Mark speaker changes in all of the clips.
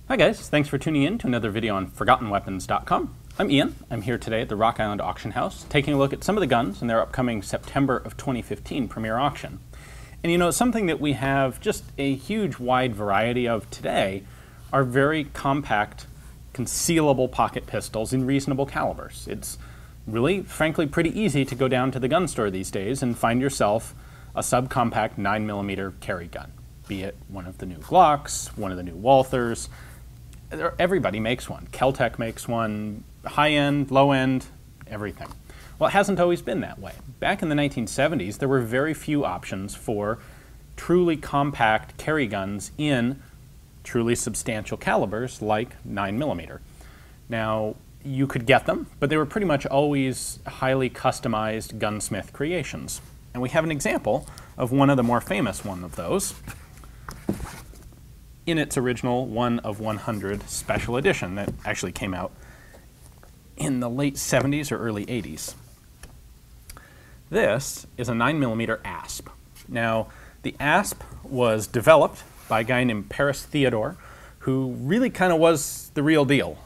Speaker 1: Hi guys, thanks for tuning in to another video on ForgottenWeapons.com. I'm Ian. I'm here today at the Rock Island Auction House taking a look at some of the guns in their upcoming September of 2015 premiere auction. And you know, something that we have just a huge wide variety of today are very compact, concealable pocket pistols in reasonable calibers. It's really, frankly, pretty easy to go down to the gun store these days and find yourself a subcompact 9mm carry gun. Be it one of the new Glocks, one of the new Walthers. Everybody makes one. Kel-Tec makes one, high-end, low-end, everything. Well, it hasn't always been that way. Back in the 1970s, there were very few options for truly compact carry guns in truly substantial calibers like 9mm. Now, you could get them, but they were pretty much always highly customized gunsmith creations. And we have an example of one of the more famous one of those in its original 1 of 100 special edition that actually came out in the late 70s or early 80s. This is a 9mm ASP. Now, the ASP was developed by a guy named Paris Theodore, who really kind of was the real deal.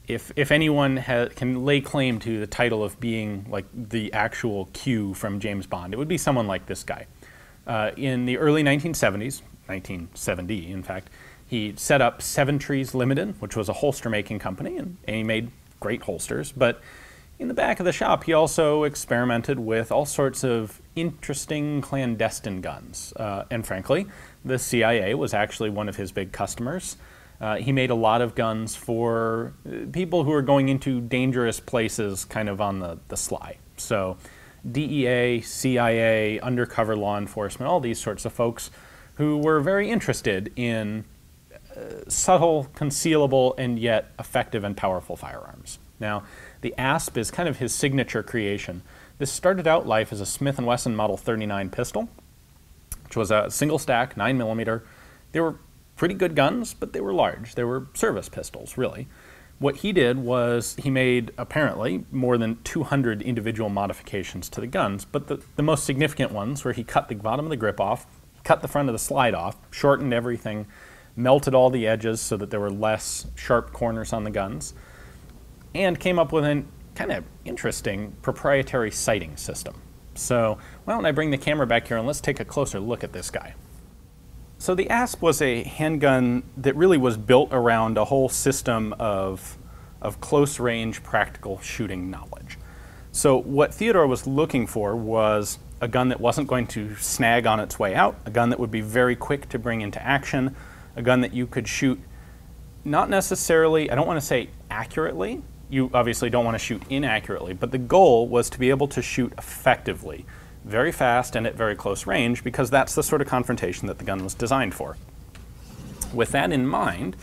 Speaker 1: If anyone can lay claim to the title of being like the actual Q from James Bond, it would be someone like this guy. In the early 1970s, 1970 in fact, he set up Seven Trees Limited, which was a holster making company, and he made great holsters. But in the back of the shop, he also experimented with all sorts of interesting clandestine guns. And frankly, the CIA was actually one of his big customers. He made a lot of guns for people who were going into dangerous places kind of on the sly. So DEA, CIA, undercover law enforcement, all these sorts of folks who were very interested in subtle, concealable, and yet effective and powerful firearms. Now, the ASP is kind of his signature creation. This started out life as a Smith & Wesson Model 39 pistol, which was a single stack, 9mm. They were pretty good guns, but they were large. They were service pistols, really. What he did was he made, apparently, more than 200 individual modifications to the guns, but the most significant ones were he cut the bottom of the grip off, cut the front of the slide off, shortened everything, melted all the edges so that there were less sharp corners on the guns, and came up with a kind of interesting proprietary sighting system. So why don't I bring the camera back here and let's take a closer look at this guy. So the ASP was a handgun that really was built around a whole system of close-range practical shooting knowledge. So what Theodore was looking for was a gun that wasn't going to snag on its way out, a gun that would be very quick to bring into action, a gun that you could shoot not necessarily, I don't want to say accurately, you obviously don't want to shoot inaccurately, but the goal was to be able to shoot effectively, very fast and at very close range, because that's the sort of confrontation that the gun was designed for. With that in mind,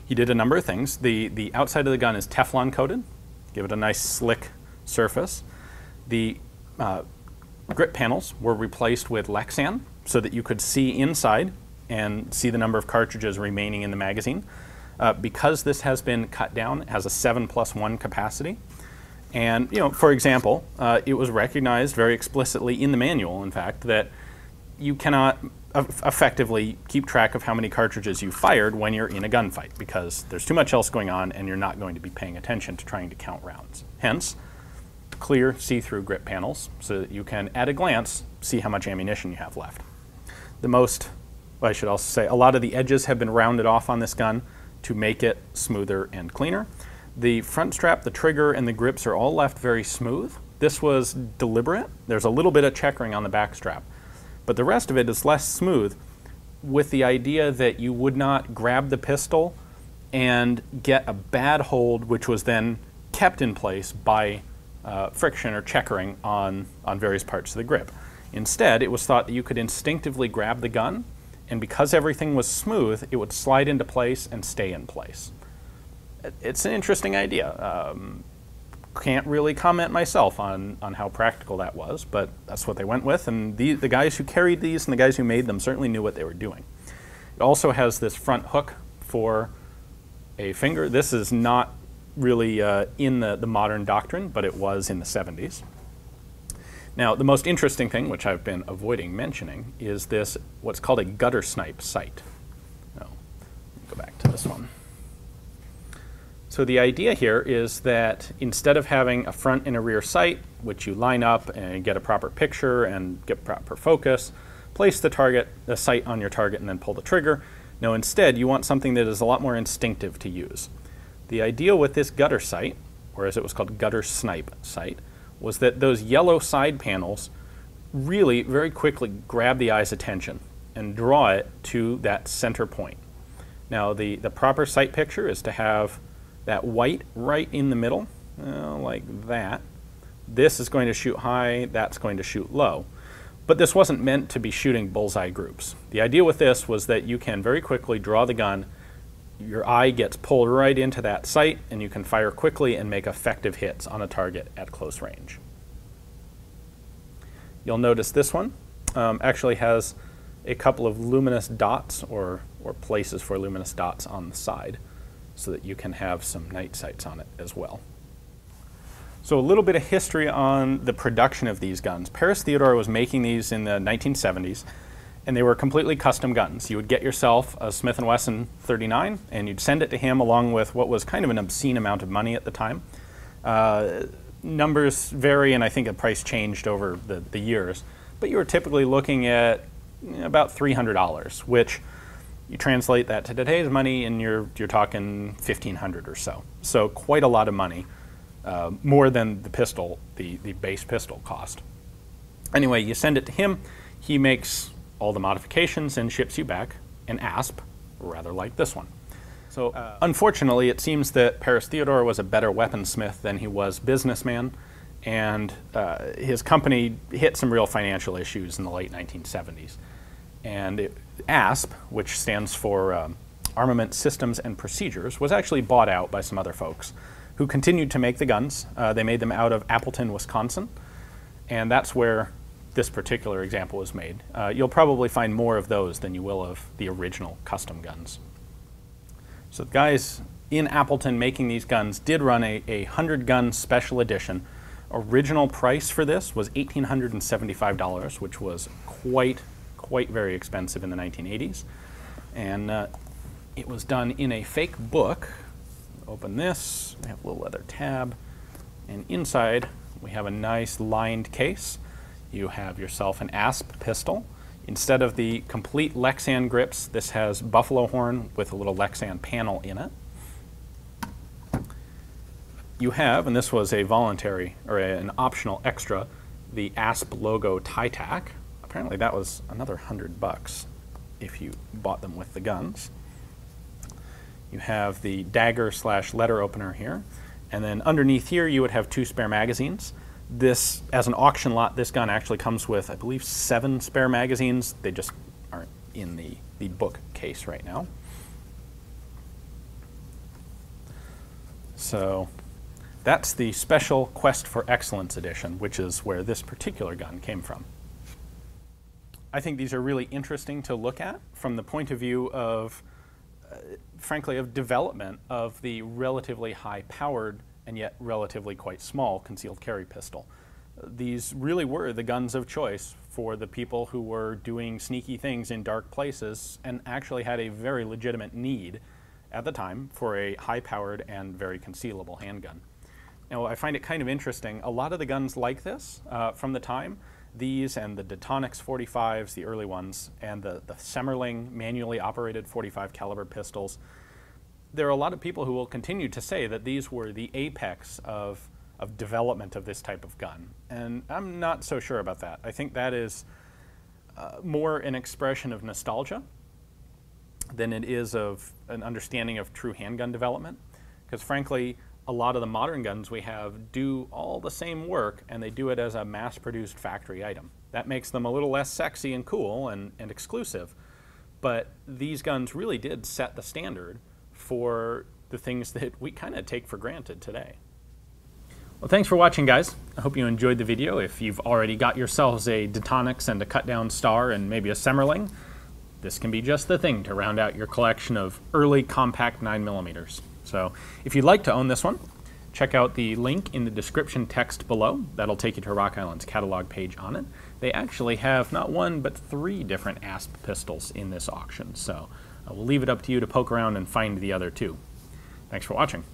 Speaker 1: he did a number of things. The outside of the gun is Teflon coated, give it a nice slick surface. The grip panels were replaced with Lexan so that you could see inside and see the number of cartridges remaining in the magazine. Because this has been cut down, it has a 7+1 capacity. And, you know, for example, it was recognized very explicitly in the manual, in fact, that you cannot effectively keep track of how many cartridges you fired when you're in a gunfight, because there's too much else going on and you're not going to be paying attention to trying to count rounds. Hence, clear see-through grip panels so that you can, at a glance, see how much ammunition you have left. Well, I should also say, a lot of the edges have been rounded off on this gun to make it smoother and cleaner. The front strap, the trigger, and the grips are all left very smooth. This was deliberate. There's a little bit of checkering on the back strap, but the rest of it is less smooth, with the idea that you would not grab the pistol and get a bad hold, which was then kept in place by friction or checkering on various parts of the grip. Instead, it was thought that you could instinctively grab the gun, and because everything was smooth, it would slide into place and stay in place. It's an interesting idea. Can't really comment myself on how practical that was, but that's what they went with, and the guys who carried these and the guys who made them certainly knew what they were doing. It also has this front hook for a finger. This is not really in the modern doctrine, but it was in the 70s. Now, the most interesting thing, which I've been avoiding mentioning, is this, what's called a guttersnipe sight. go back to this one. So the idea here is that instead of having a front and a rear sight, which you line up and get a proper picture and get proper focus, place the sight on your target and then pull the trigger. No, instead you want something that is a lot more instinctive to use. The idea with this gutter sight, or as it was called guttersnipe sight, was that those yellow side panels really very quickly grab the eye's attention and draw it to that center point. Now the proper sight picture is to have that white right in the middle, like that. This is going to shoot high, that's going to shoot low. But this wasn't meant to be shooting bullseye groups. The idea with this was that you can very quickly draw the gun, your eye gets pulled right into that sight, and you can fire quickly and make effective hits on a target at close range. You'll notice this one actually has a couple of luminous dots or places for luminous dots on the side, so that you can have some night sights on it as well. So a little bit of history on the production of these guns. Paris Theodore was making these in the 1970s, and they were completely custom guns. You would get yourself a Smith & Wesson 39, and you'd send it to him along with what was kind of an obscene amount of money at the time. Numbers vary, and I think the price changed over the years, but you were typically looking at about $300, which you translate that to today's money and you're talking $1,500 or so. So quite a lot of money, more than the pistol, the base pistol cost. Anyway, you send it to him, he makes all the modifications and ships you back an ASP, rather like this one. So unfortunately, it seems that Paris Theodore was a better weaponsmith than he was businessman, and his company hit some real financial issues in the late 1970s. And ASP, which stands for Armament Systems and Procedures, was actually bought out by some other folks who continued to make the guns. They made them out of Appleton, Wisconsin, and that's where this particular example was made. You'll probably find more of those than you will of the original custom guns. So the guys in Appleton making these guns did run a 100-gun special edition. Original price for this was $1,875, which was quite very expensive in the 1980s. And it was done in a fake book. Open this, we have a little leather tab, and inside we have a nice lined case. You have yourself an ASP pistol. Instead of the complete Lexan grips, this has buffalo horn with a little Lexan panel in it. You have, and this was a voluntary, or an optional extra, the ASP logo tie tack. Apparently that was another $100 if you bought them with the guns. You have the dagger / letter opener here, and then underneath here you would have 2 spare magazines. This, as an auction lot, this gun actually comes with, I believe, 7 spare magazines. They just aren't in the book case right now. So that's the Special Quest for Excellence edition, which is where this particular gun came from. I think these are really interesting to look at from the point of view of, frankly, of development of the relatively high-powered and yet relatively quite small concealed carry pistol. These really were the guns of choice for the people who were doing sneaky things in dark places and actually had a very legitimate need at the time for a high-powered and very concealable handgun. Now, I find it kind of interesting. A lot of the guns like this from the time, these and the Detonix 45s, the early ones, and the Semmerling manually operated 45 caliber pistols, there are a lot of people who will continue to say that these were the apex of development of this type of gun. And I'm not so sure about that. I think that is more an expression of nostalgia than it is of an understanding of true handgun development. Because frankly, a lot of the modern guns we have do all the same work, and they do it as a mass-produced factory item. That makes them a little less sexy and cool and exclusive. But these guns really did set the standard for the things that we kind of take for granted today. Well, thanks for watching, guys. I hope you enjoyed the video. If you've already got yourselves a Detonix and a cut-down Star and maybe a Semmerling, this can be just the thing to round out your collection of early compact 9mm. So if you'd like to own this one, check out the link in the description text below. That'll take you to Rock Island's catalog page on it. They actually have not 1 but 3 different ASP pistols in this auction, so We'll leave it up to you to poke around and find the other two. Thanks for watching.